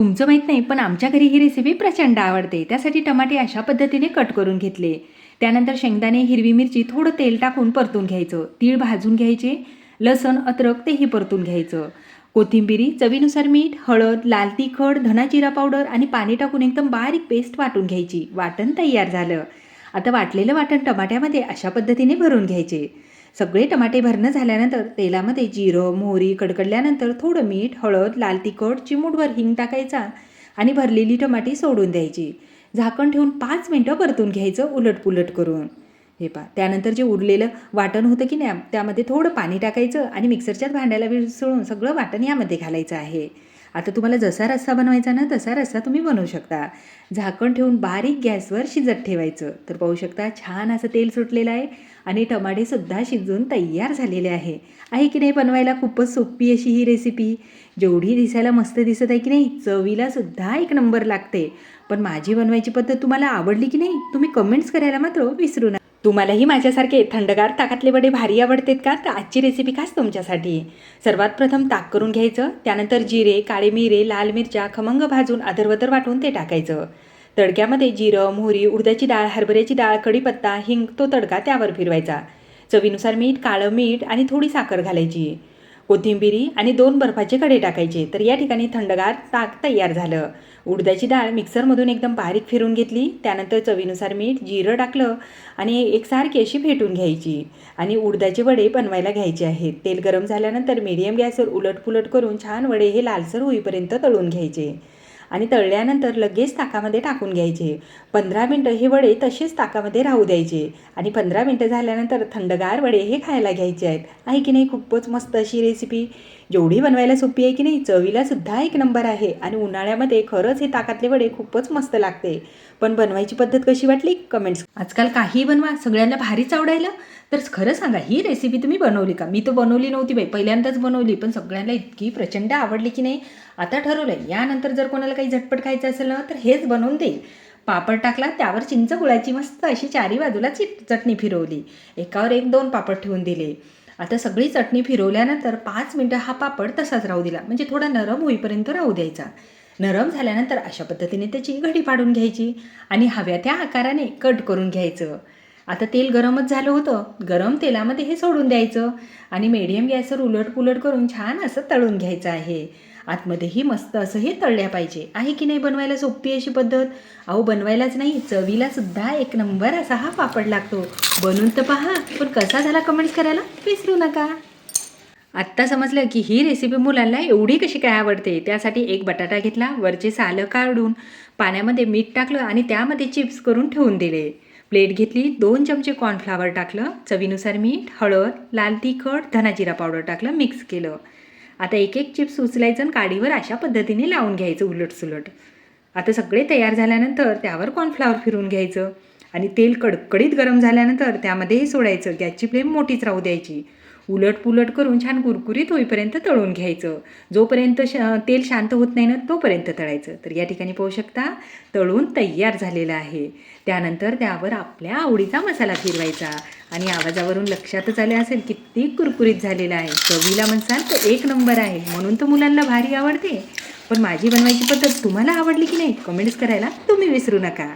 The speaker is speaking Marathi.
तुमचं माहीत नाही, पण आमच्या घरी ही रेसिपी प्रचंड आवडते. त्यासाठी टमाटे अशा पद्धतीने कट करून घेतले. त्यानंतर शेंगदाणे, हिरवी मिरची, थोडं तेल टाकून परतून घ्यायचं. तीळ भाजून घ्यायचे. लसण, अद्रक तेही परतून घ्यायचं. कोथिंबिरी, चवीनुसार मीठ, हळद, लाल तिखट, धना जिरा पावडर आणि पाणी टाकून एकदम बारीक पेस्ट वाटून घ्यायची. वाटण तयार झालं. आता वाटलेलं वाटण टमाट्यामध्ये अशा पद्धतीने भरून घ्यायचे. सगळे टमाटे भरणं झाल्यानंतर तेलामध्ये जिरं, मोहरी कडकडल्यानंतर थोडं मीठ, हळद, लाल तिखट, चिमूटभर हिंग टाकायचा आणि भरलेली टमाटी सोडून द्यायची. झाकण ठेवून 5 मिनटं परतून घ्यायचं उलटपुलट करून. हे पहा, त्यानंतर जे उरलेलं वाटण होतं की नाही त्यामध्ये थोडं पाणी टाकायचं आणि मिक्सरच्या भांड्याला मिसळून सगळं वाटण यामध्ये घालायचं आहे. आता तुम्हाला जसा रस्सा बनवायचा ना तसा रस्सा तुम्ही बनवू शकता. झाकण ठेवून बारीक गॅसवर शिजत ठेवायचं. तर पाहू शकता छान असं तेल सुटलेलं आहे आणि टमाटेसुद्धा शिजून तयार झालेले आहे की नाही. बनवायला खूपच सोपी अशी ही रेसिपी. जेवढी दिसायला मस्त दिसत आहे की नाही, चवीलासुद्धा एक नंबर लागते. पण माझी बनवायची पद्धत तुम्हाला आवडली की नाही तुम्ही कमेंट्स करायला मात्र विसरू नका. तुम्हालाही माझ्यासारखे थंडगार ताकातले वडे भारी आवडतात का? तर आजची रेसिपी खास तुमच्यासाठी. सर्वात प्रथम ताक करून घ्यायचं. त्यानंतर जिरे, काळे मिरे, लाल मिरच्या खमंग भाजून अधरवतर वाटून ते टाकायचं. तडक्यामध्ये जिरं, मोहरी, उडदाची डाळ, हरभऱ्याची डाळ, कढीपत्ता, हिंग तो तडका त्यावर फिरवायचा. चवीनुसार मीठ, काळं मीठ आणि थोडी साखर घालायची. कोथिंबिरी आणि 2 बर्फाचे कडे टाकायचे. तर या ठिकाणी थंडगार ताक तयार झालं. उडदाची डाळ मिक्सरमधून एकदम बारीक फिरून घेतली. त्यानंतर चवीनुसार मीठ, जिरं टाकलं आणि एकसारखी अशी फेटून घ्यायची आणि उडदाचे वडे बनवायला घ्यायचे आहेत. तेल गरम झाल्यानंतर मीडियम गॅसवर उलटपुलट करून छान वडे हे लालसर होईपर्यंत तळून घ्यायचे आणि तळल्यानंतर लगेच ताकामध्ये टाकून घ्यायचे. 15 मिनटं हे वडे तसेच ताकामध्ये राहू द्यायचे आणि 15 मिनटं झाल्यानंतर थंडगार वडे हे खायला घ्यायचे आहेत. आहे की नाही खूपच मस्त अशी रेसिपी. जेवढी बनवायला सोपी आहे की नाही चवीलासुद्धा एक नंबर आहे आणि उन्हाळ्यामध्ये खरंच हे ताकातले वडे खूपच मस्त लागते. पण बनवायची पद्धत कशी वाटली कमेंट्स. आजकाल काही बनवा सगळ्यांना भारीच आवडायला. तर खरं सांगा ही रेसिपी तुम्ही बनवली का? मी तर बनवली नव्हती बाई, पहिल्यांदाच बनवली, पण सगळ्यांना इतकी प्रचंड आवडली की नाही. आता ठरवलं यानंतर जर कोणाला काही झटपट खायचं असेल ना तर हेच बनवून देईल. पापड टाकला, त्यावर चिंच गुळाची मस्त अशी चारी बाजूला चटणी फिरवली. एकावर एक 2 पापड ठेवून दिले. आता सगळी चटणी फिरवल्यानंतर 5 मिनटं हा पापड तसाच राहू दिला, म्हणजे थोडा नरम होईपर्यंत राहू द्यायचा. नरम झाल्यानंतर अशा पद्धतीने त्याची घडी पाडून घ्यायची आणि हव्या त्या आकाराने कट करून घ्यायचं. आता तेल गरमच झालं होतं. गरम तेलामध्ये हे सोडून द्यायचं आणि मीडियम गॅसवर उलटपुलट करून छान असं तळून घ्यायचं आहे. आतमध्येही मस्त असं हे तळल्या पाहिजे. आहे की नाही बनवायला सोपी अशी पद्धत. अहो बनवायलाच नाही चवीलासुद्धा एक नंबर असा हा पापड लागतो. बनवून तर पहा, पण कसा झाला कमेंट्स करायला विसरू नका. आत्ता समजलं की ही रेसिपी मुलांना एवढी कशी काय आवडते. त्यासाठी एक बटाटा घेतला, वरचे सालं काढून पाण्यामध्ये मीठ टाकलं आणि त्यामध्ये चिप्स करून ठेवून दिले. प्लेट घेतली, 2 चमचे कॉर्नफ्लॉवर टाकलं, चवीनुसार मीठ, हळद, लाल तिखट, धना जिरा पावडर टाकलं, मिक्स केलं. आता एक एक चिप्स उचलायचं आणि काडीवर अशा पद्धतीने लावून घ्यायचं उलटसुलट. आता सगळे तयार झाल्यानंतर त्यावर कॉर्नफ्लॉवर फिरून घ्यायचं आणि तेल कडकडीत गरम झाल्यानंतर त्यामध्ये सोडायचं. गॅसची फ्लेम मोठीच राहू द्यायची. उलटपुलट करून छान कुरकुरीत होईपर्यंत तळून घ्यायचं. जोपर्यंत तेल शांत होत नाही ना तोपर्यंत तळायचं. तर या ठिकाणी पाहू शकता तळून तयार झालेलं आहे. त्यानंतर त्यावर आपल्या आवडीचा मसाला फिरवायचा आणि आवाजावरून लक्षातच आले असेल किती कुरकुरीत झालेला आहे. चवीला म्हणसाल तर एक नंबर आहे, म्हणून तर मुलांना भारी आवडते. पण माझी बनवायची पद्धत तुम्हाला आवडली की नाही कमेंट्स करायला तुम्ही विसरू नका.